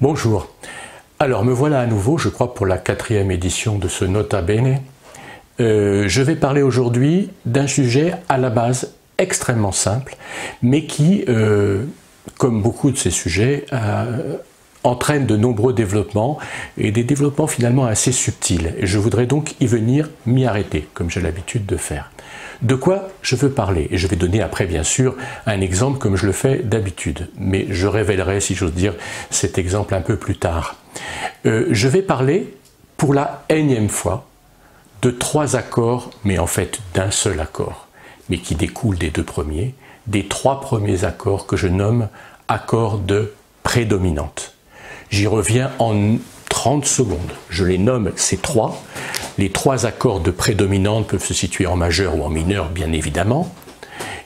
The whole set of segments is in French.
Bonjour. Alors me voilà à nouveau, je crois pour la 4e édition de ce Nota Bene. Je vais parler aujourd'hui d'un sujet à la base extrêmement simple, mais qui, comme beaucoup de ces sujets, entraîne de nombreux développements, et des développements finalement assez subtils. Et je voudrais donc y venir m'y arrêter, comme j'ai l'habitude de faire. De quoi je veux parler? Et je vais donner après, bien sûr, un exemple comme je le fais d'habitude. Mais je révélerai, si j'ose dire, cet exemple un peu plus tard. Je vais parler, pour la énième fois, de 3 accords, mais en fait d'un seul accord, mais qui découle des 2 premiers, des 3 premiers accords que je nomme accords de prédominante. J'y reviens en 30 secondes. Je les nomme ces 3. Les 3 accords de prédominante peuvent se situer en majeur ou en mineur, bien évidemment.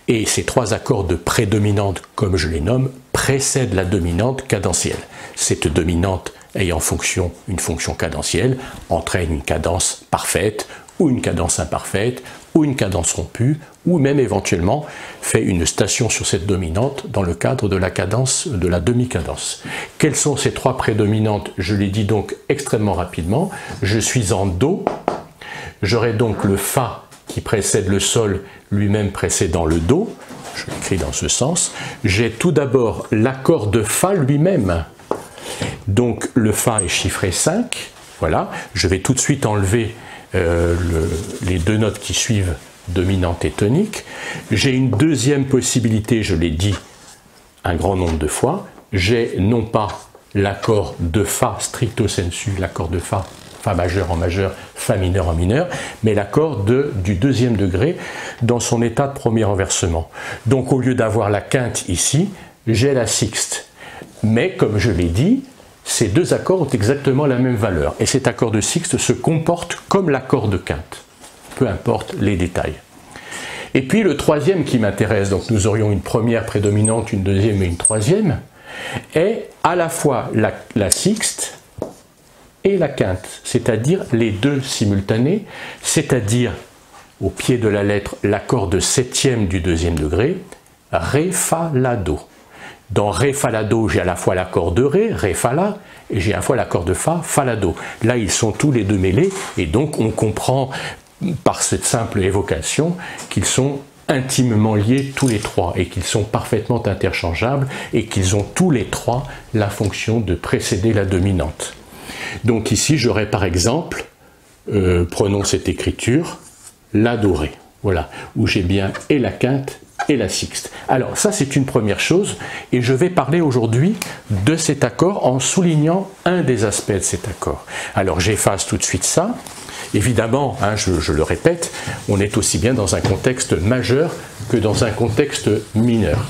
Et ces 3 accords de prédominante, comme je les nomme, précèdent la dominante cadentielle. Cette dominante ayant une fonction cadentielle, entraîne une cadence parfaite, ou une cadence imparfaite, ou une cadence rompue, ou même éventuellement fait une station sur cette dominante dans le cadre de la cadence, de la demi-cadence. Quelles sont ces 3 prédominantes? Je les dis donc extrêmement rapidement. Je suis en Do, j'aurai donc le Fa qui précède le Sol, lui-même précédant le Do, je l'écris dans ce sens. J'ai tout d'abord l'accord de Fa lui-même, donc le Fa est chiffré 5, voilà. Je vais tout de suite enlever les 2 notes qui suivent, dominante et tonique. J'ai une deuxième possibilité, je l'ai dit un grand nombre de fois, j'ai non pas l'accord de Fa stricto sensu, l'accord de Fa, Fa majeur en majeur, Fa mineur en mineur, mais l'accord du 2e degré dans son état de premier renversement. Donc au lieu d'avoir la quinte ici, j'ai la sixte. Mais comme je l'ai dit, ces 2 accords ont exactement la même valeur. Et cet accord de sixte se comporte comme l'accord de quinte. Peu importe les détails. Et puis le 3e qui m'intéresse, donc nous aurions une première prédominante, une deuxième et une 3e, est à la fois la sixte et la quinte, c'est-à-dire les 2 simultanés, c'est-à-dire au pied de la lettre l'accord de 7e du 2e degré, Ré, Fa, La, Do. Dans Ré, Fa, La, Do, j'ai à la fois l'accord de Ré, Ré, Fa, La, et j'ai à la fois l'accord de Fa, Fa, La, Do. Là, ils sont tous les 2 mêlés, et donc on comprend par cette simple évocation qu'ils sont intimement liés tous les 3, et qu'ils sont parfaitement interchangeables, et qu'ils ont tous les 3 la fonction de précéder la dominante. Donc ici, j'aurais par exemple, prenons cette écriture, La, Do, Ré, voilà, où j'ai bien et la quinte et la sixte. Alors ça c'est une première chose, et je vais parler aujourd'hui de cet accord en soulignant un des aspects de cet accord. Alors j'efface tout de suite ça. Évidemment, hein, je le répète, on est aussi bien dans un contexte majeur que dans un contexte mineur.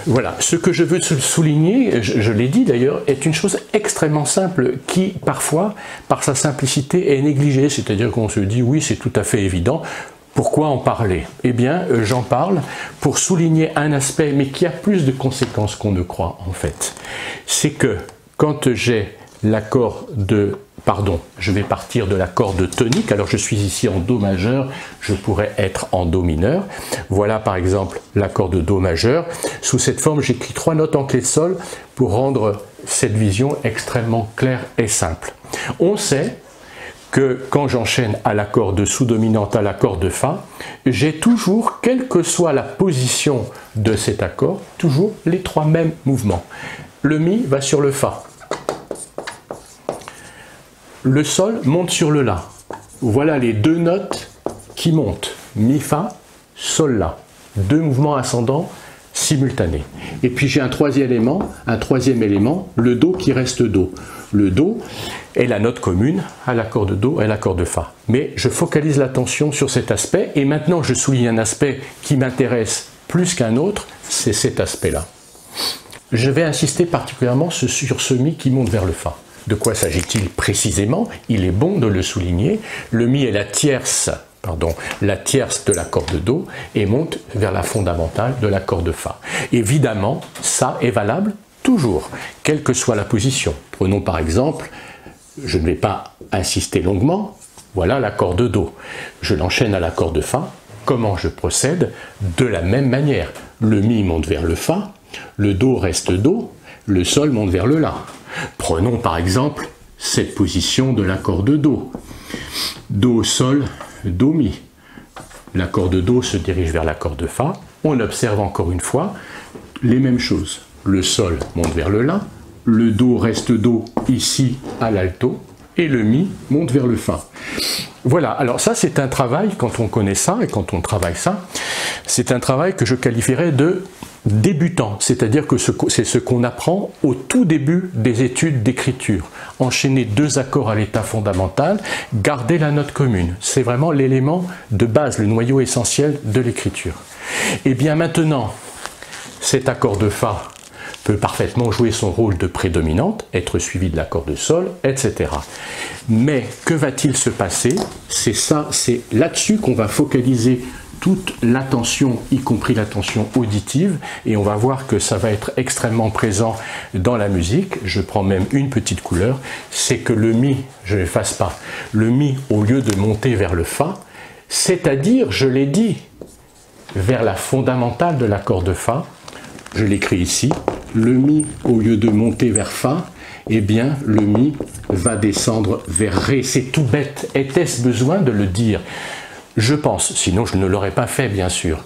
Voilà, ce que je veux souligner, je l'ai dit d'ailleurs, est une chose extrêmement simple qui, parfois, par sa simplicité, est négligée. C'est-à-dire qu'on se dit, oui, c'est tout à fait évident. Pourquoi en parler? Eh bien, j'en parle pour souligner un aspect, mais qui a plus de conséquences qu'on ne croit, en fait. C'est que, quand j'ai l'accord de... Pardon, je vais partir de l'accord de tonique. Alors, je suis ici en Do majeur, je pourrais être en Do mineur. Voilà, par exemple, l'accord de Do majeur. Sous cette forme, j'écris 3 notes en clé de sol pour rendre cette vision extrêmement claire et simple. On sait que quand j'enchaîne à l'accord de sous-dominante à l'accord de Fa, j'ai toujours, quelle que soit la position de cet accord, toujours les 3 mêmes mouvements. Le Mi va sur le Fa. Le Sol monte sur le La. Voilà les 2 notes qui montent. Mi, Fa, Sol, La. 2 mouvements ascendants simultanés. Et puis j'ai un 3e élément, le Do qui reste Do. Le Do est la note commune à l'accord de Do et à l'accord de Fa. Mais je focalise l'attention sur cet aspect, et maintenant je souligne un aspect qui m'intéresse plus qu'un autre, c'est cet aspect-là. Je vais insister particulièrement sur ce Mi qui monte vers le Fa. De quoi s'agit-il précisément? Il est bon de le souligner. Le Mi est la tierce de l'accord de Do et monte vers la fondamentale de l'accord de Fa. Évidemment, ça est valable toujours, quelle que soit la position. Prenons par exemple, je ne vais pas insister longuement, voilà l'accord de Do. Je l'enchaîne à l'accord de Fa. Comment je procède? De la même manière. Le Mi monte vers le Fa, le Do reste Do, le Sol monte vers le La. Prenons par exemple cette position de l'accord de Do. Do, Sol, Do, Mi. L'accord de Do se dirige vers l'accord de Fa. On observe encore une fois les mêmes choses. Le Sol monte vers le La, le Do reste Do ici à l'alto, et le Mi monte vers le Fa. Voilà, alors ça c'est un travail, quand on connaît ça et quand on travaille ça, c'est un travail que je qualifierais de débutant, c'est-à-dire que c'est ce qu'on apprend au tout début des études d'écriture. Enchaîner deux accords à l'état fondamental, garder la note commune. C'est vraiment l'élément de base, le noyau essentiel de l'écriture. Et bien maintenant, cet accord de Fa peut parfaitement jouer son rôle de prédominante, être suivi de l'accord de Sol, etc. Mais que va-t-il se passer? C'est ça, c'est là-dessus qu'on va focaliser toute l'attention, y compris l'attention auditive, et on va voir que ça va être extrêmement présent dans la musique. Je prends même une petite couleur, c'est que le Mi, je n'efface pas, le Mi au lieu de monter vers le Fa, c'est-à-dire, je l'ai dit, vers la fondamentale de l'accord de Fa, je l'écris ici, le Mi au lieu de monter vers Fa, eh bien le Mi va descendre vers Ré. C'est tout bête, était-ce besoin de le dire? Je pense, sinon je ne l'aurais pas fait bien sûr.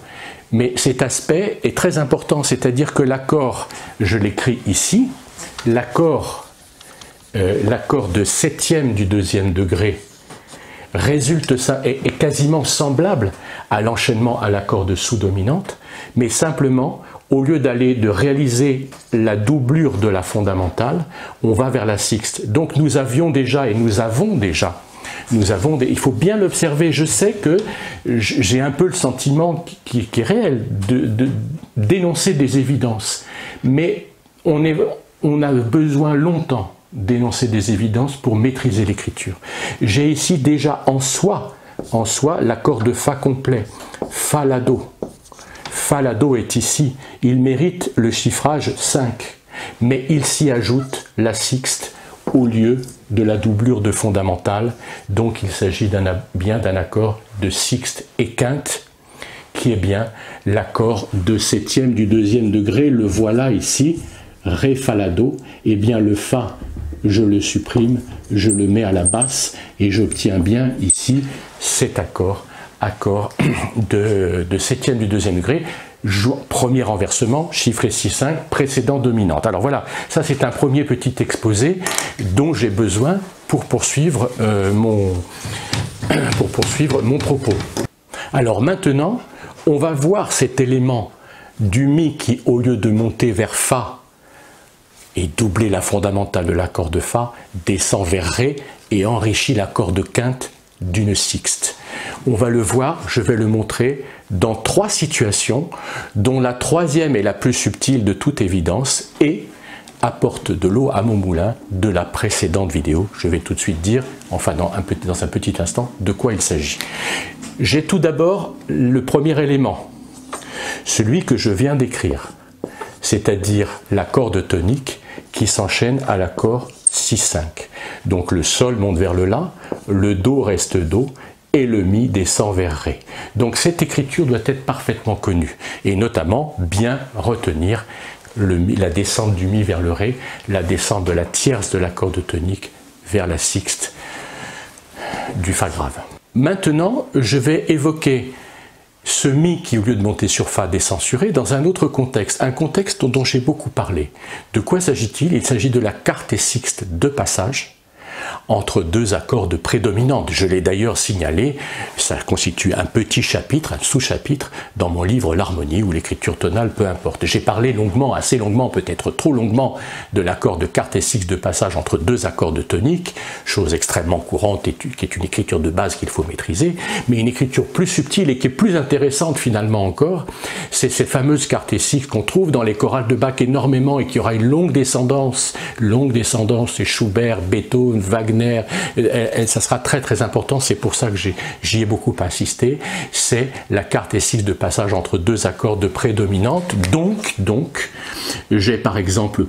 Mais cet aspect est très important, c'est-à-dire que l'accord, je l'écris ici, l'accord de septième du deuxième degré résulte ça est quasiment semblable à l'enchaînement à l'accord de sous-dominante, mais simplement, au lieu de réaliser la doublure de la fondamentale, on va vers la sixte. Donc nous avions déjà, et nous avons déjà, il faut bien l'observer, je sais que j'ai un peu le sentiment qui est réel d'énoncer des évidences, mais on a besoin longtemps d'énoncer des évidences pour maîtriser l'écriture. J'ai ici déjà en soi l'accord de Fa complet, Fa, La, Do. Fa, La, Do est ici, il mérite le chiffrage 5, mais il s'y ajoute la sixte au lieu de la doublure de fondamentale, donc il s'agit bien d'un accord de sixte et quinte, qui est bien l'accord de septième du deuxième degré, le voilà ici, Ré, Fa, La, Do, et bien le Fa, je le supprime, je le mets à la basse, et j'obtiens bien ici cet accord de septième du deuxième degré, premier renversement, chiffré 6-5, précédent dominante. Alors voilà, ça c'est un premier petit exposé dont j'ai besoin pour poursuivre mon propos. Alors maintenant, on va voir cet élément du Mi qui, au lieu de monter vers Fa et doubler la fondamentale de l'accord de Fa, descend vers Ré et enrichit l'accord de quinte d'une sixte. On va le voir, je vais le montrer dans trois situations, dont la troisième est la plus subtile de toute évidence et apporte de l'eau à mon moulin de la précédente vidéo. Je vais tout de suite dire, enfin dans un petit instant, de quoi il s'agit. J'ai tout d'abord le premier élément, celui que je viens d'écrire, c'est-à-dire l'accord de tonique qui s'enchaîne à l'accord 6-5. Donc le Sol monte vers le La, le Do reste Do, et le Mi descend vers Ré. Donc cette écriture doit être parfaitement connue, et notamment bien retenir la descente du Mi vers le Ré, la descente de la tierce de l'accord de tonique vers la sixte du Fa grave. Maintenant, je vais évoquer ce Mi qui, au lieu de monter sur Fa, descend sur Ré dans un autre contexte, un contexte dont j'ai beaucoup parlé. De quoi s'agit-il? Il s'agit de la quarte et sixte de passage entre deux accords de prédominante. Je l'ai d'ailleurs signalé, ça constitue un petit chapitre, un sous-chapitre dans mon livre L'harmonie ou l'écriture tonale, peu importe. J'ai parlé longuement, assez longuement, peut-être trop longuement, de l'accord de quarte et sixte de passage entre deux accords de tonique, chose extrêmement courante et qui est une écriture de base qu'il faut maîtriser, mais une écriture plus subtile et qui est plus intéressante finalement encore, c'est cette fameuse quarte et sixte qu'on trouve dans les chorales de Bach énormément et qui aura une longue descendance, c'est Schubert, Beethoven, Wagner, ça sera très très important, c'est pour ça que j'y ai beaucoup insisté, c'est la quarte et sixte de passage entre deux accords de prédominante, donc J'ai par exemple,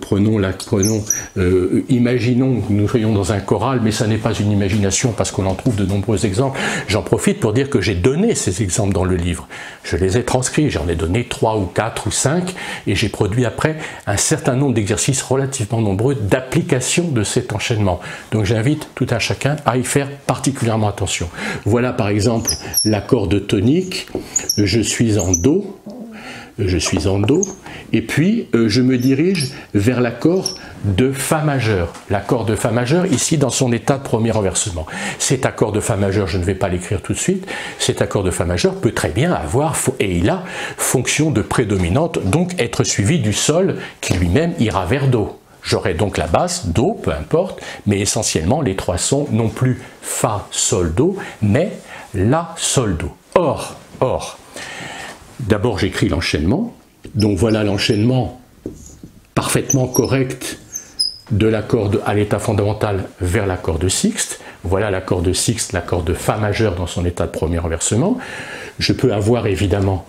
imaginons que nous soyons dans un choral, mais ça n'est pas une imagination parce qu'on en trouve de nombreux exemples. J'en profite pour dire que j'ai donné ces exemples dans le livre. Je les ai transcrits, j'en ai donné 3 ou 4 ou 5, et j'ai produit après un certain nombre d'exercices relativement nombreux d'application de cet enchaînement. Donc j'invite tout un chacun à y faire particulièrement attention. Voilà par exemple l'accord de tonique, je suis en Do, et puis je me dirige vers l'accord de Fa majeur. L'accord de Fa majeur, ici dans son état de premier renversement. Cet accord de Fa majeur, je ne vais pas l'écrire tout de suite, cet accord de Fa majeur peut très bien avoir, et il a, fonction de prédominante, donc être suivi du Sol qui lui-même ira vers Do. J'aurai donc la basse, Do, peu importe, mais essentiellement les trois sons, non plus Fa, Sol, Do, mais La, Sol, Do. Or, d'abord j'écris l'enchaînement, donc voilà l'enchaînement parfaitement correct de l'accord à l'état fondamental vers l'accord de sixte. Voilà l'accord de sixte, l'accord de Fa majeur dans son état de premier renversement. Je peux avoir évidemment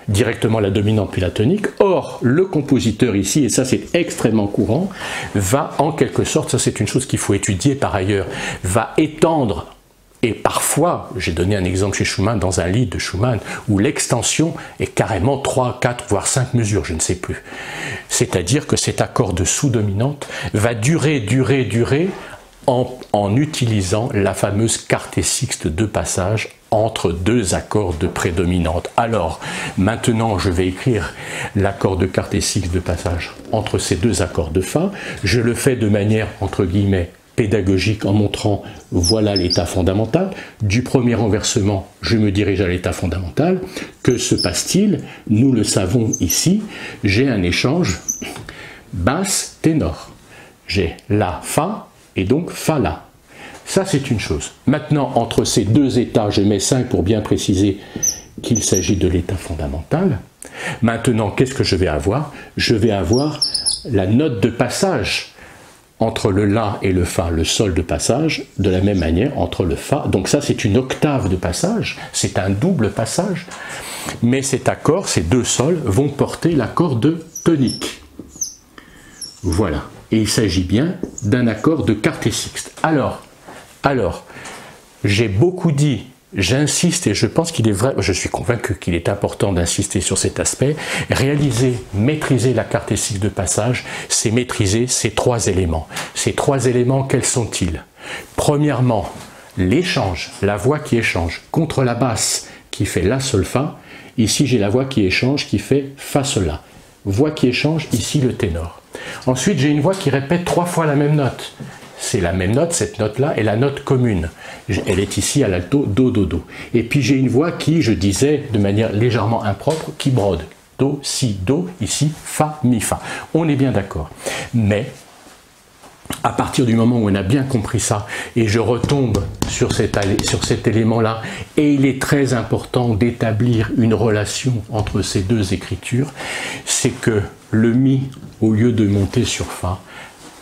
directement la dominante puis la tonique. Or, le compositeur ici, et ça c'est extrêmement courant, va en quelque sorte, ça c'est une chose qu'il faut étudier par ailleurs, va étendre. Et parfois, j'ai donné un exemple chez Schumann, dans un lied de Schumann, où l'extension est carrément 3, 4, voire 5 mesures, je ne sais plus. C'est-à-dire que cet accord de sous-dominante va durer en utilisant la fameuse quartet sixte de passage entre deux accords de prédominante. Alors, maintenant, je vais écrire l'accord de quartet sixte de passage entre ces deux accords de Fa. Je le fais de manière, entre guillemets, pédagogique en montrant voilà l'état fondamental. Du premier renversement, je me dirige à l'état fondamental. Que se passe-t-il? Nous le savons ici, j'ai un échange basse ténor. J'ai La, Fa et donc Fa, La. Ça c'est une chose. Maintenant, entre ces deux états, je mets 5 pour bien préciser qu'il s'agit de l'état fondamental. Maintenant, qu'est-ce que je vais avoir? Je vais avoir la note de passage entre le La et le Fa, le Sol de passage, de la même manière entre le Fa. Donc ça, c'est une octave de passage, c'est un double passage, mais cet accord, ces deux Sols, vont porter l'accord de tonique. Voilà, et il s'agit bien d'un accord de quartet sixte. Alors, j'ai beaucoup dit, j'insiste et je pense qu'il est vrai, je suis convaincu qu'il est important d'insister sur cet aspect. Maîtriser la quartet sixte de passage, c'est maîtriser ces trois éléments. Ces trois éléments, quels sont-ils? Premièrement, l'échange, la voix qui échange contre la basse qui fait La, Sol, Fa. Ici, j'ai la voix qui échange qui fait Fa, Sol, La. Voix qui échange, ici le ténor. Ensuite, j'ai une voix qui répète 3 fois la même note. C'est la même note, cette note-là est la note commune. Elle est ici à l'alto, Do, Do, Do. Et puis j'ai une voix qui, je disais de manière légèrement impropre, qui brode. Do, Si, Do, ici, Fa, Mi, Fa. On est bien d'accord. Mais, à partir du moment où on a bien compris ça, et je retombe sur cet élément-là, et il est très important d'établir une relation entre ces deux écritures, c'est que le Mi, au lieu de monter sur Fa,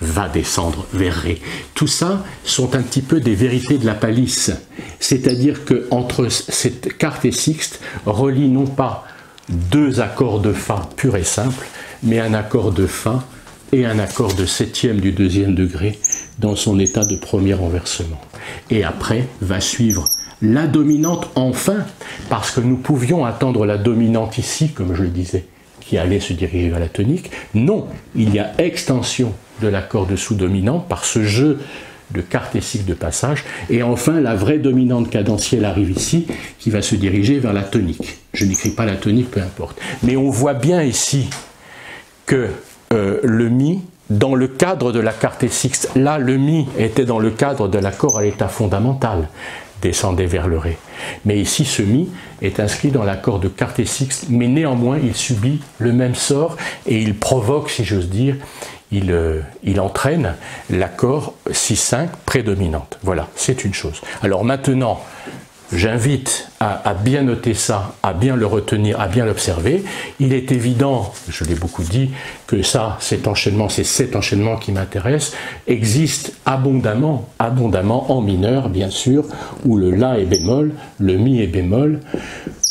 va descendre vers Ré. Tout ça sont un petit peu des vérités de la palisse. C'est-à-dire que entre cette quartet sixte relie non pas deux accords de Fa pur et simple, mais un accord de Fa et un accord de septième du deuxième degré dans son état de premier renversement. Et après va suivre la dominante enfin, parce que nous pouvions attendre la dominante ici, comme je le disais, qui allait se diriger vers la tonique. Non, il y a extension de l'accord de sous-dominante par ce jeu de quartet sixte de passage, et enfin la vraie dominante cadentielle arrive ici, qui va se diriger vers la tonique. Je n'écris pas la tonique, peu importe. Mais on voit bien ici que le Mi, dans le cadre de la quartet sixte, là le Mi était dans le cadre de l'accord à l'état fondamental, descendait vers le Ré. Mais ici, ce Mi est inscrit dans l'accord de quartet sixte, mais néanmoins, il subit le même sort et il provoque, si j'ose dire, il entraîne l'accord 6-5 prédominante. Voilà, c'est une chose. Alors maintenant, j'invite à bien noter ça, à bien le retenir, à bien l'observer. Il est évident, je l'ai beaucoup dit, que cet enchaînement, c'est cet enchaînement qui m'intéresse, existe abondamment en mineur, bien sûr, où le La est bémol, le Mi est bémol.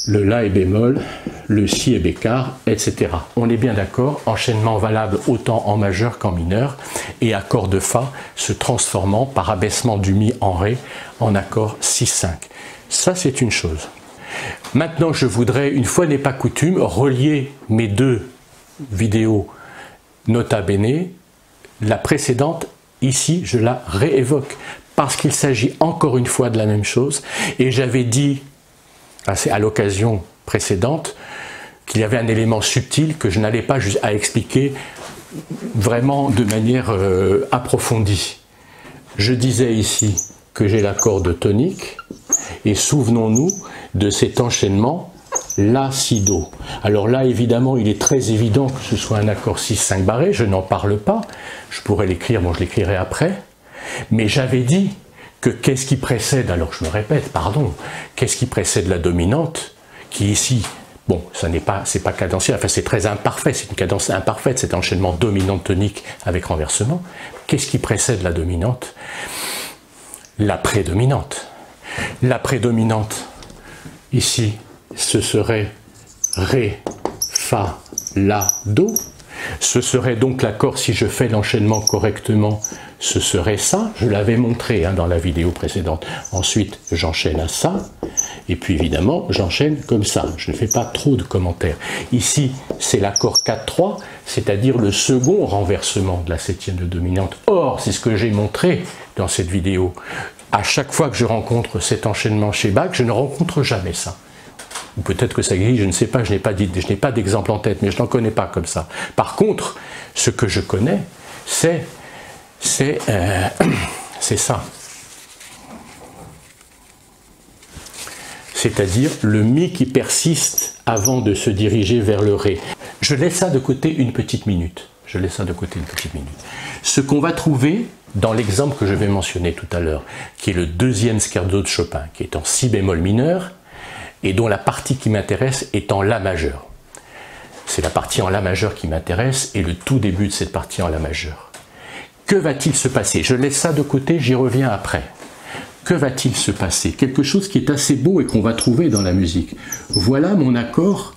le La est bémol, le Si est bécard, etc. On est bien d'accord, enchaînement valable autant en majeur qu'en mineur, et accord de Fa se transformant par abaissement du Mi en Ré en accord 6-5. Ça, c'est une chose. Maintenant, je voudrais, une fois n'est pas coutume, relier mes deux vidéos Nota Bene. La précédente, ici, je la réévoque, parce qu'il s'agit encore une fois de la même chose, et j'avais dit à l'occasion précédente qu'il y avait un élément subtil que je n'allais pas juste à expliquer vraiment de manière approfondie. Je disais ici que j'ai l'accord de tonique, et souvenons-nous de cet enchaînement La, Si, Do. Alors là, évidemment, il est très évident que ce soit un accord 6-5 barré, je n'en parle pas, je pourrais l'écrire, bon je l'écrirai après, mais j'avais dit que qu'est-ce qui précède, alors je me répète, pardon, qu'est-ce qui précède la dominante, qui ici, bon, c'est pas cadenciel, enfin c'est très imparfait, c'est une cadence imparfaite, cet enchaînement dominante tonique avec renversement. Qu'est-ce qui précède la dominante? La prédominante. La prédominante, ici, ce serait Ré, Fa, La, Do. Ce serait donc l'accord, si je fais l'enchaînement correctement, ce serait ça. Je l'avais montré dans la vidéo précédente. Ensuite, j'enchaîne à ça. Et puis évidemment, j'enchaîne comme ça. Je ne fais pas trop de commentaires. Ici, c'est l'accord 4-3, c'est-à-dire le second renversement de la septième de dominante. Or, c'est ce que j'ai montré dans cette vidéo. À chaque fois que je rencontre cet enchaînement chez Bach, je ne rencontre jamais ça. Ou peut-être que ça existe, je ne sais pas, je n'ai pas d'exemple en tête, mais je n'en connais pas comme ça. Par contre, ce que je connais, c'est ça. C'est-à-dire le Mi qui persiste avant de se diriger vers le Ré. Je laisse ça de côté une petite minute. Ce qu'on va trouver dans l'exemple que je vais mentionner tout à l'heure, qui est le deuxième scherzo de Chopin, qui est en Si bémol mineur, et dont la partie qui m'intéresse est en La majeur. C'est la partie en La majeur qui m'intéresse et le tout début de cette partie en La majeur. Que va-t-il se passer? Je laisse ça de côté, j'y reviens après. Que va-t-il se passer? Quelque chose qui est assez beau et qu'on va trouver dans la musique. Voilà mon accord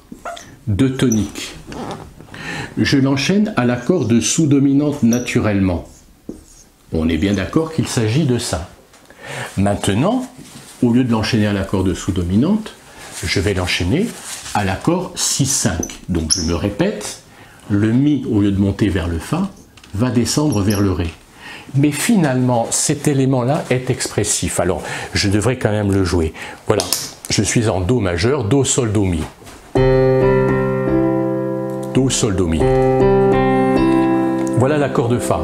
de tonique. Je l'enchaîne à l'accord de sous-dominante naturellement. On est bien d'accord qu'il s'agit de ça. Maintenant, au lieu de l'enchaîner à l'accord de sous-dominante, je vais l'enchaîner à l'accord 6-5. Donc je me répète, le Mi, au lieu de monter vers le Fa, va descendre vers le Ré. Mais finalement, cet élément-là est expressif. Alors, je devrais quand même le jouer. Voilà, je suis en Do majeur, Do, Sol, Do, Mi. Do, Sol, Do, Mi. Voilà l'accord de Fa.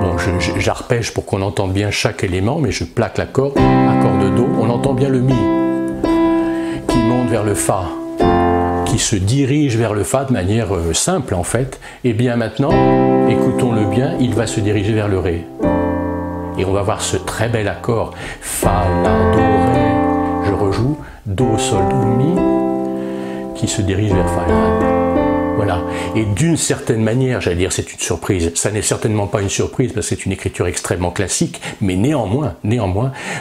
Bon, j'arpège pour qu'on entende bien chaque élément, mais je plaque l'accord, accord de Do, on entend bien le Mi, qui monte vers le Fa, qui se dirige vers le Fa de manière simple en fait. Et bien maintenant, écoutons-le bien, il va se diriger vers le Ré. Et on va voir ce très bel accord, Fa, La, Do, Ré, je rejoue, Do, Sol, Do, Mi, qui se dirige vers Fa, La. Voilà. Et d'une certaine manière, j'allais dire c'est une surprise, ça n'est certainement pas une surprise parce que c'est une écriture extrêmement classique, mais néanmoins,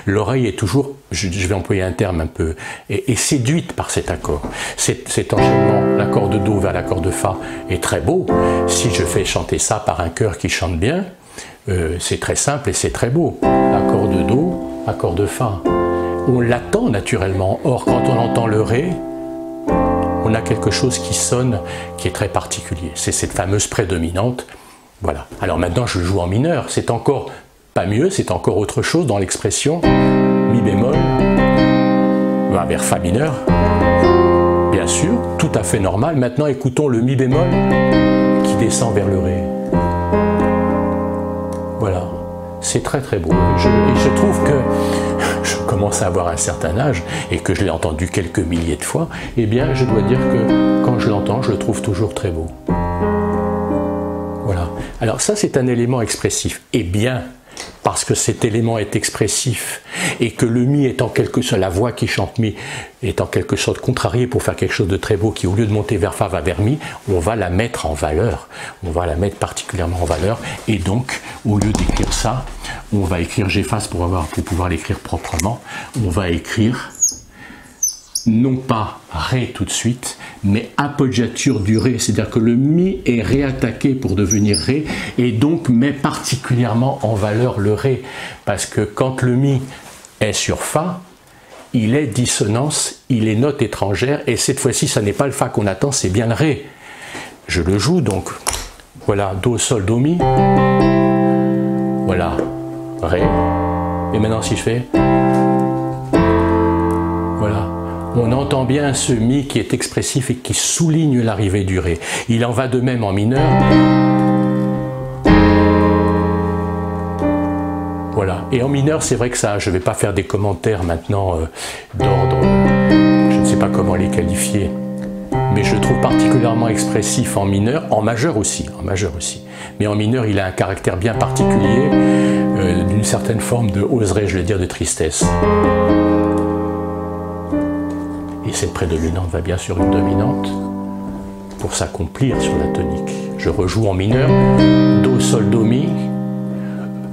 l'oreille est toujours, je vais employer un terme un peu, est séduite par cet accord. Cet enchaînement, l'accord de Do vers l'accord de Fa est très beau. Si je fais chanter ça par un chœur qui chante bien, c'est très simple et c'est très beau. Accord de Do, accord de Fa. On l'attend naturellement, or quand on entend le Ré, on a quelque chose qui sonne, qui est très particulier. C'est cette fameuse prédominante. Voilà. Alors maintenant, je joue en mineur. C'est encore pas mieux, c'est encore autre chose dans l'expression. Mi bémol va vers Fa mineur. Bien sûr, tout à fait normal. Maintenant, écoutons le Mi bémol qui descend vers le Ré. Voilà. C'est très très beau. Et je trouve que je commence à avoir un certain âge et que je l'ai entendu quelques milliers de fois, eh bien je dois dire que quand je l'entends, je le trouve toujours très beau. Voilà. Alors ça c'est un élément expressif. Eh bien, parce que cet élément est expressif et que le Mi est en quelque sorte, la voix qui chante Mi est en quelque sorte contrariée pour faire quelque chose de très beau qui au lieu de monter vers Fa va vers Mi, on va la mettre en valeur, on va la mettre particulièrement en valeur et donc au lieu d'écrire ça, on va écrire, j'efface pour pouvoir l'écrire proprement, on va écrire non pas Ré tout de suite, mais appoggiature du Ré, c'est-à-dire que le Mi est réattaqué pour devenir Ré, et donc met particulièrement en valeur le Ré, parce que quand le Mi est sur Fa, il est dissonance, il est note étrangère, et cette fois-ci, ça n'est pas le Fa qu'on attend, c'est bien le Ré. Je le joue donc, voilà, Do, Sol, Do, Mi, voilà, Ré, et maintenant si je fais, voilà, on entend bien ce Mi qui est expressif et qui souligne l'arrivée du Ré. Il en va de même en mineur. Voilà. Et en mineur, c'est vrai que ça, je ne vais pas faire des commentaires maintenant d'ordre, je ne sais pas comment les qualifier, mais je le trouve particulièrement expressif en mineur, en majeur aussi, Mais en mineur, il a un caractère bien particulier, d'une certaine forme de, oserais-je le dire, de tristesse. Et cette prédominante va bien sur une dominante pour s'accomplir sur la tonique. Je rejoue en mineur, Do, Sol, Do, Mi,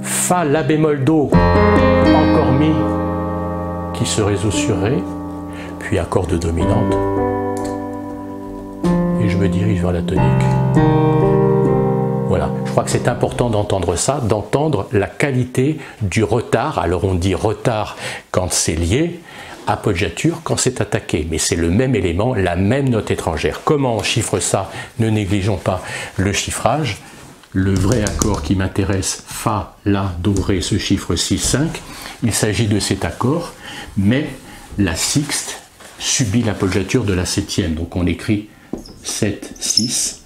Fa, La bémol, Do, encore Mi, qui se résout sur Ré, puis accord de dominante, et je me dirige vers la tonique. Voilà, je crois que c'est important d'entendre ça, d'entendre la qualité du retard. Alors on dit retard quand c'est lié, appoggiature quand c'est attaqué, mais c'est le même élément, la même note étrangère. Comment on chiffre ça? Ne négligeons pas le chiffrage. Le vrai accord qui m'intéresse, Fa, La, Do, Ré, ce chiffre 6, 5, il s'agit de cet accord, mais la sixte subit l'appoggiature de la septième. Donc on écrit 7, 6,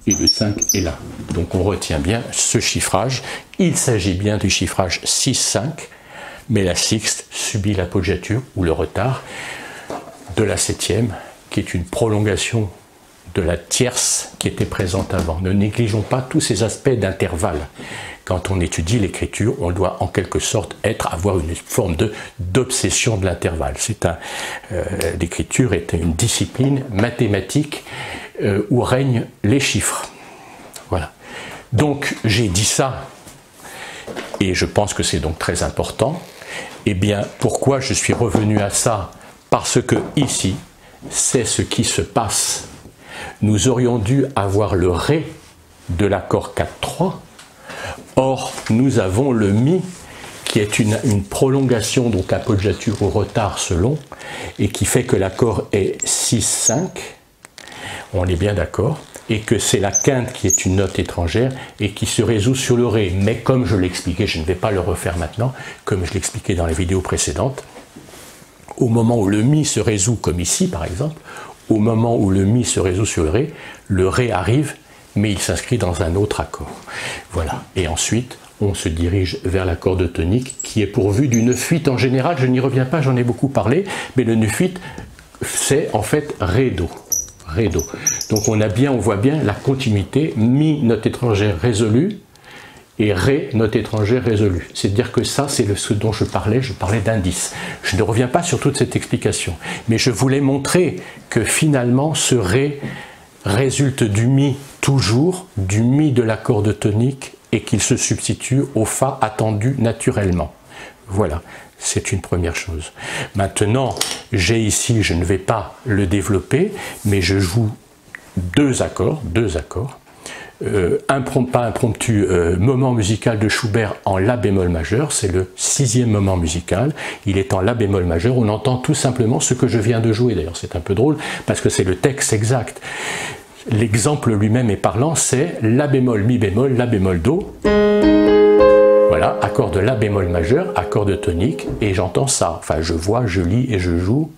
et le 5 est là. Donc on retient bien ce chiffrage. Il s'agit bien du chiffrage 6, 5, mais la sixte subit l'appoggiature ou le retard de la septième, qui est une prolongation de la tierce qui était présente avant. Ne négligeons pas tous ces aspects d'intervalle. Quand on étudie l'écriture, on doit en quelque sorte avoir une forme d'obsession de l'intervalle. L'écriture est une discipline mathématique où règnent les chiffres. Voilà. Donc j'ai dit ça, et je pense que c'est donc très important. Eh bien, pourquoi je suis revenu à ça? Parce que ici, c'est ce qui se passe. Nous aurions dû avoir le Ré de l'accord 4-3. Or, nous avons le Mi, qui est une prolongation, donc appoggiature ou retard selon, et qui fait que l'accord est 6-5. On est bien d'accord. Et que c'est la quinte qui est une note étrangère et qui se résout sur le Ré. Mais comme je l'expliquais, je ne vais pas le refaire maintenant, comme je l'expliquais dans les vidéos précédentes, au moment où le Mi se résout, comme ici par exemple, au moment où le Mi se résout sur le Ré arrive, mais il s'inscrit dans un autre accord. Voilà. Et ensuite, on se dirige vers l'accord de tonique qui est pourvu d'une fuite en général. Je n'y reviens pas, j'en ai beaucoup parlé, mais le fuite, c'est en fait Ré-Do. Ré-Do. Donc on voit bien la continuité, Mi, note étrangère résolue, et Ré, note étrangère résolue. C'est-à-dire que ça, c'est ce dont je parlais d'indice. Je ne reviens pas sur toute cette explication, mais je voulais montrer que finalement, ce Ré résulte du Mi toujours, du Mi de l'accord de tonique, et qu'il se substitue au Fa attendu naturellement. Voilà. C'est une première chose. Maintenant, j'ai ici, je ne vais pas le développer, mais je joue deux accords, pas impromptu, moment musical de Schubert en La bémol majeur, c'est le 6e moment musical, il est en La bémol majeur, on entend tout simplement ce que je viens de jouer, d'ailleurs c'est un peu drôle, parce que c'est le texte exact. L'exemple lui-même est parlant, c'est La bémol, Mi bémol, La bémol, Do. Voilà, accord de La bémol majeur, accord de tonique, et j'entends ça. Enfin, je vois, je lis et je joue.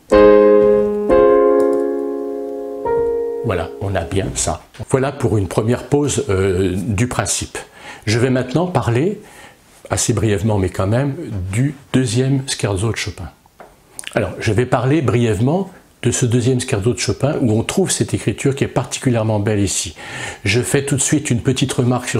Voilà, on a bien ça. Voilà pour une première pause du principe. Je vais maintenant parler, assez brièvement mais quand même, du deuxième scherzo de Chopin. Alors, je vais parler brièvement de ce deuxième scherzo de Chopin où on trouve cette écriture qui est particulièrement belle ici. Je fais tout de suite une petite remarque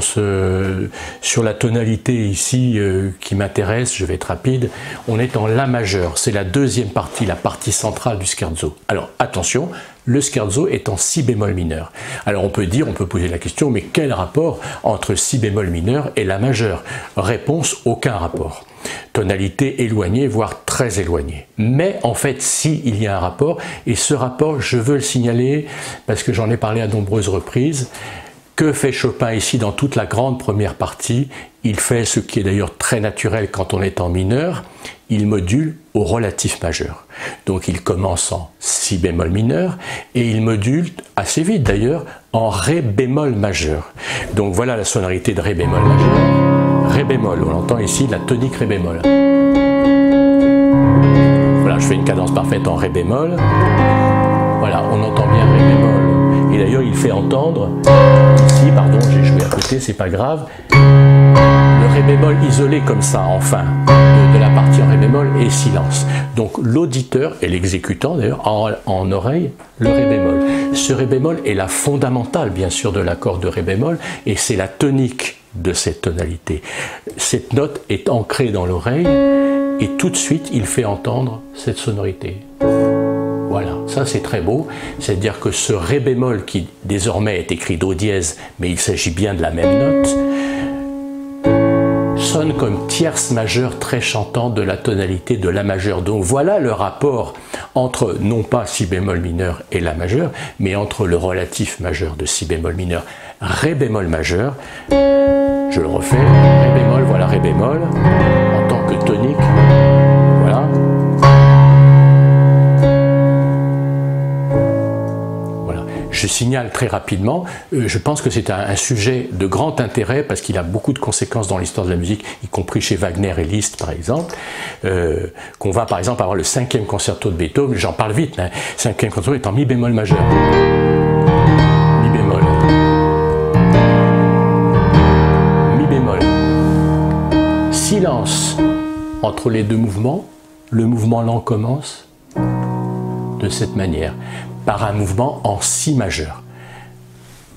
sur la tonalité ici qui m'intéresse, je vais être rapide. On est en La majeur, c'est la deuxième partie, la partie centrale du scherzo. Alors attention, le scherzo est en si bémol mineur. Alors on peut poser la question, mais quel rapport entre si bémol mineur et La majeur? Réponse, aucun rapport. tonalité éloignée, voire très éloignée. Mais en fait, si il y a un rapport, et ce rapport, je veux le signaler, parce que j'en ai parlé à de nombreuses reprises, que fait Chopin ici dans toute la grande première partie? Il fait ce qui est d'ailleurs très naturel quand on est en mineur, il module au relatif majeur. Donc il commence en si bémol mineur et il module assez vite d'ailleurs en ré bémol majeur. Donc voilà la sonorité de ré bémol majeur. Ré bémol, on entend ici la tonique ré bémol. Voilà, je fais une cadence parfaite en ré bémol. Voilà, on entend bien ré bémol. Et d'ailleurs il fait entendre, ici, pardon, j'ai joué à côté, c'est pas grave, le ré bémol isolé comme ça, enfin, de la partie en ré bémol et silence. Donc l'auditeur et l'exécutant d'ailleurs en oreille, le ré bémol. Ce ré bémol est la fondamentale bien sûr de l'accord de ré bémol et c'est la tonique de cette tonalité. Cette note est ancrée dans l'oreille et tout de suite il fait entendre cette sonorité. Voilà, ça c'est très beau, c'est-à-dire que ce ré bémol qui désormais est écrit do dièse, mais il s'agit bien de la même note, sonne comme tierce majeure très chantante de la tonalité de la majeure. Donc voilà le rapport entre non pas si bémol mineur et la majeure, mais entre le relatif majeur de si bémol mineur, ré bémol majeur. Je le refais, ré bémol, voilà ré bémol, en tant que tonique, voilà. Je signale très rapidement, je pense que c'est un sujet de grand intérêt parce qu'il a beaucoup de conséquences dans l'histoire de la musique, y compris chez Wagner et Liszt par exemple, qu'on va par exemple avoir le 5e concerto de Beethoven, j'en parle vite, hein, 5e concerto est en mi bémol majeur. Mi bémol. Mi bémol. Silence entre les deux mouvements, le mouvement lent commence de cette manière, par un mouvement en si majeur.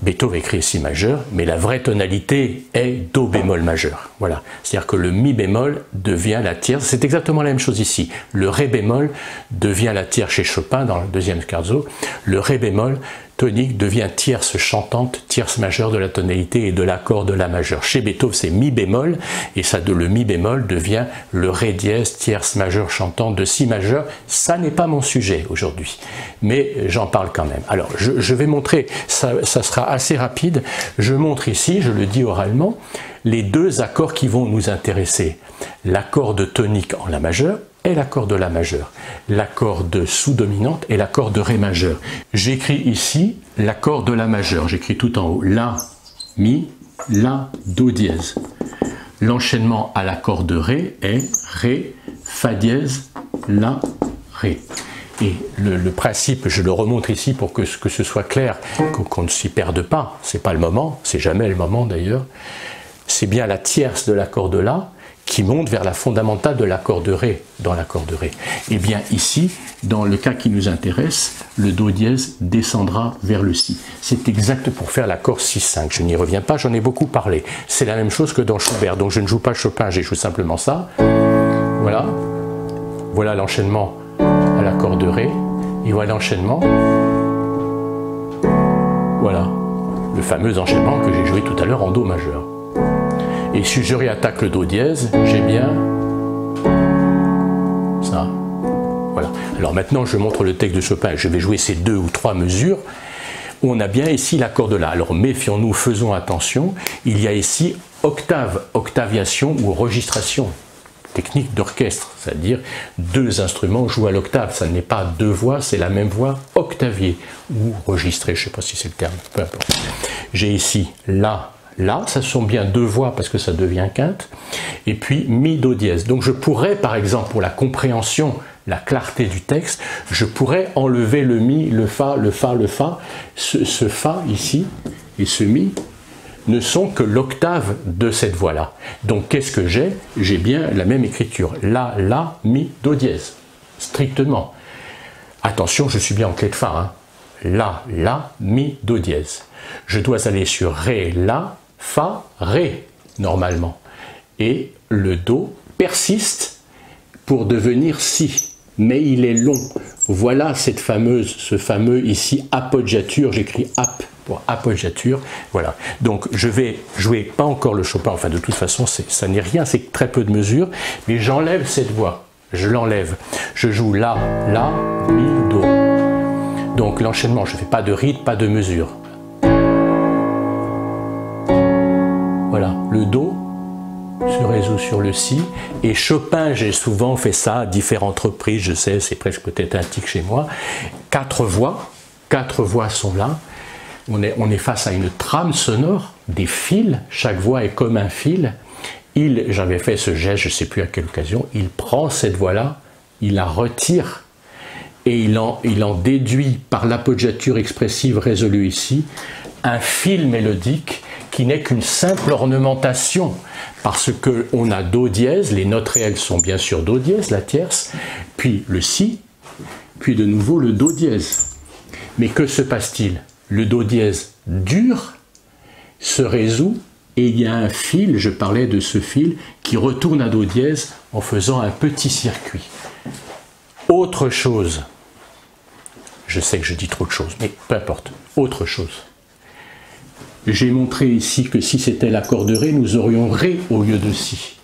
Beethoven écrit si majeur, mais la vraie tonalité est do bémol majeur. Voilà, c'est-à-dire que le mi bémol devient la tierce. C'est exactement la même chose ici. Le ré bémol devient la tierce chez Chopin dans le 2e scherzo. Le ré bémol tonique devient tierce chantante, tierce majeure de la tonalité et de l'accord de la majeure. Chez Beethoven, c'est mi bémol, et ça, le mi bémol devient le ré dièse, tierce majeure chantante de si majeur. Ça n'est pas mon sujet aujourd'hui, mais j'en parle quand même. Alors, je vais montrer, ça sera assez rapide, je montre ici, je le dis oralement, les deux accords qui vont nous intéresser. L'accord de tonique en la majeure, et l'accord de la majeure, l'accord de sous-dominante et l'accord de ré majeur. J'écris ici l'accord de la majeure, j'écris tout en haut, la, mi, la, do dièse. L'enchaînement à l'accord de ré est ré, fa dièse, la, ré. Et le principe, je le remontre ici pour que ce soit clair, qu'on ne s'y perde pas, c'est pas le moment, c'est jamais le moment d'ailleurs, c'est bien la tierce de l'accord de la, qui monte vers la fondamentale de l'accord de ré, dans l'accord de ré. Et bien ici, dans le cas qui nous intéresse, le do dièse descendra vers le si. C'est exact pour faire l'accord 6-5. Je n'y reviens pas, j'en ai beaucoup parlé. C'est la même chose que dans Schubert, donc je ne joue pas Chopin, j'ai joué simplement ça. Voilà. Voilà l'enchaînement à l'accord de ré. Et voilà l'enchaînement. Voilà. Le fameux enchaînement que j'ai joué tout à l'heure en do majeur. Et si je réattaque le do dièse, j'ai bien ça. Voilà. Alors maintenant, je montre le texte de Chopin. Je vais jouer ces 2 ou 3 mesures. On a bien ici l'accord de la. Alors méfions-nous, faisons attention. Il y a ici octave, octaviation ou registration. Technique d'orchestre, c'est-à-dire 2 instruments jouent à l'octave. Ça n'est pas 2 voix, c'est la même voix octaviée ou registrée. Je ne sais pas si c'est le terme, peu importe. J'ai ici la. Là, ça sont bien 2 voix parce que ça devient quinte, et puis mi, do dièse. Donc je pourrais, par exemple, pour la compréhension, la clarté du texte, je pourrais enlever le mi, le fa, le fa, le fa. Ce fa ici et ce mi ne sont que l'octave de cette voix-là. Donc qu'est-ce que j'ai? J'ai bien la même écriture. La, mi, do dièse. Strictement. Attention, je suis bien en clé de fa. Hein. La, mi, do dièse. Je dois aller sur ré, la, fa, ré, normalement. Et le do persiste pour devenir si, mais il est long. Voilà ce fameux ici appoggiature, j'écris ap pour appoggiature. Voilà. Donc je vais jouer pas encore le Chopin, enfin de toute façon ça n'est rien, c'est très peu de mesures, mais j'enlève cette voix, je l'enlève. Je joue La, La, Mi, Do. Donc l'enchaînement, je ne fais pas de rythme, pas de mesure. Voilà, le Do se résout sur le Si. Et Chopin, j'ai souvent fait ça à différentes reprises, je sais, c'est presque peut-être un tic chez moi. Quatre voix sont là. On est face à une trame sonore, des fils, chaque voix est comme un fil. J'avais fait ce geste, je ne sais plus à quelle occasion, il prend cette voix-là, il la retire et il en déduit par l'appoggiature expressive résolue ici, un fil mélodique qui n'est qu'une simple ornementation, parce qu'on a Do dièse, les notes réelles sont bien sûr Do dièse, la tierce, puis le Si, puis de nouveau le Do dièse. Mais que se passe-t-il? Le Do dièse dur se résout et il y a un fil, je parlais de ce fil, qui retourne à Do dièse en faisant un petit circuit. Autre chose, je sais que je dis trop de choses, mais peu importe, autre chose. J'ai montré ici que si c'était l'accord de Ré, nous aurions Ré au lieu de Si.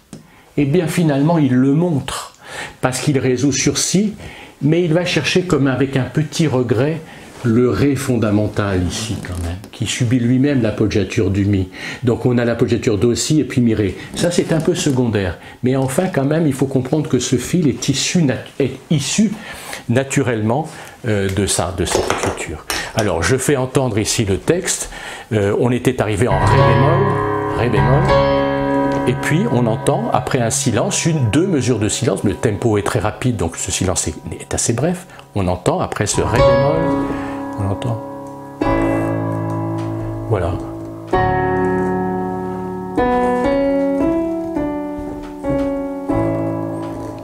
Eh bien finalement, il le montre, parce qu'il résout sur Si, mais il va chercher comme avec un petit regret le Ré fondamental ici quand même, qui subit lui-même l'appoggiature du Mi. Donc on a l'appoggiature Do Si et puis Mi Ré. Ça c'est un peu secondaire, mais enfin quand même il faut comprendre que ce fil est issu naturellement de cette écriture. Alors je fais entendre ici le texte. On était arrivé en Ré bémol, et puis on entend après un silence, deux mesures de silence. Le tempo est très rapide, donc ce silence est assez bref. On entend après ce Ré bémol, on entend. Voilà.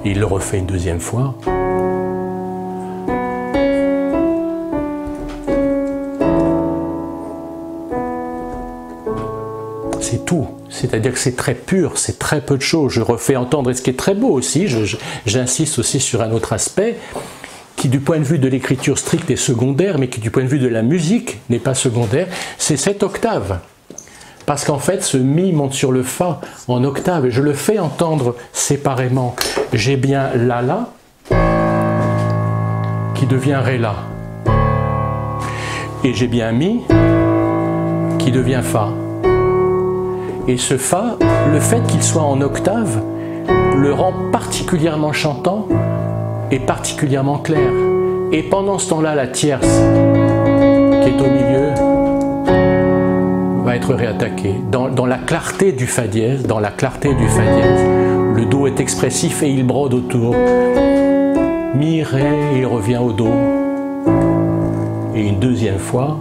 Il le refait une deuxième fois. C'est tout. C'est-à-dire que c'est très pur, c'est très peu de choses. Je refais entendre, et ce qui est très beau aussi, j'insiste aussi sur un autre aspect, qui du point de vue de l'écriture stricte est secondaire, mais qui du point de vue de la musique n'est pas secondaire, c'est cette octave. Parce qu'en fait, ce Mi monte sur le Fa en octave, et je le fais entendre séparément. J'ai bien La La, qui devient Ré La. Et j'ai bien Mi, qui devient Fa. Et ce Fa, le fait qu'il soit en octave, le rend particulièrement chantant et particulièrement clair. Et pendant ce temps-là, la tierce, qui est au milieu, va être réattaquée. Dans la clarté du Fa dièse, le Do est expressif et il brode autour. Mi, Ré, il revient au Do. Et une deuxième fois,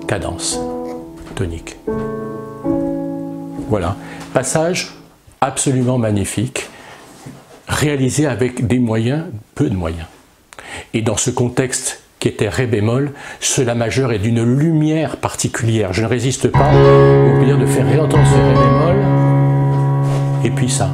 cadence tonique. Voilà, passage absolument magnifique, réalisé avec des moyens, peu de moyens. Et dans ce contexte qui était Ré bémol, ce La majeur est d'une lumière particulière. Je ne résiste pas au plaisir de faire réentendre ce Ré bémol, et puis ça.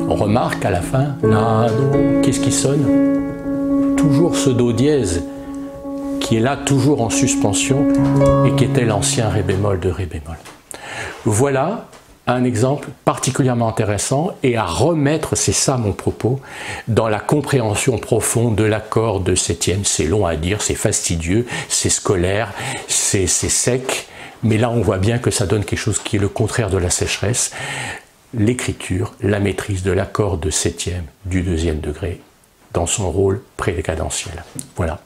On remarque à la fin, La, Do, qu'est-ce qui sonne? Toujours ce Do dièse qui est là toujours en suspension et qui était l'ancien Ré bémol de Ré bémol. Voilà un exemple particulièrement intéressant et à remettre, c'est ça mon propos, dans la compréhension profonde de l'accord de septième. C'est long à dire, c'est fastidieux, c'est scolaire, c'est sec, mais là on voit bien que ça donne quelque chose qui est le contraire de la sécheresse. L'écriture, la maîtrise de l'accord de septième du deuxième degré dans son rôle précadentiel. Voilà.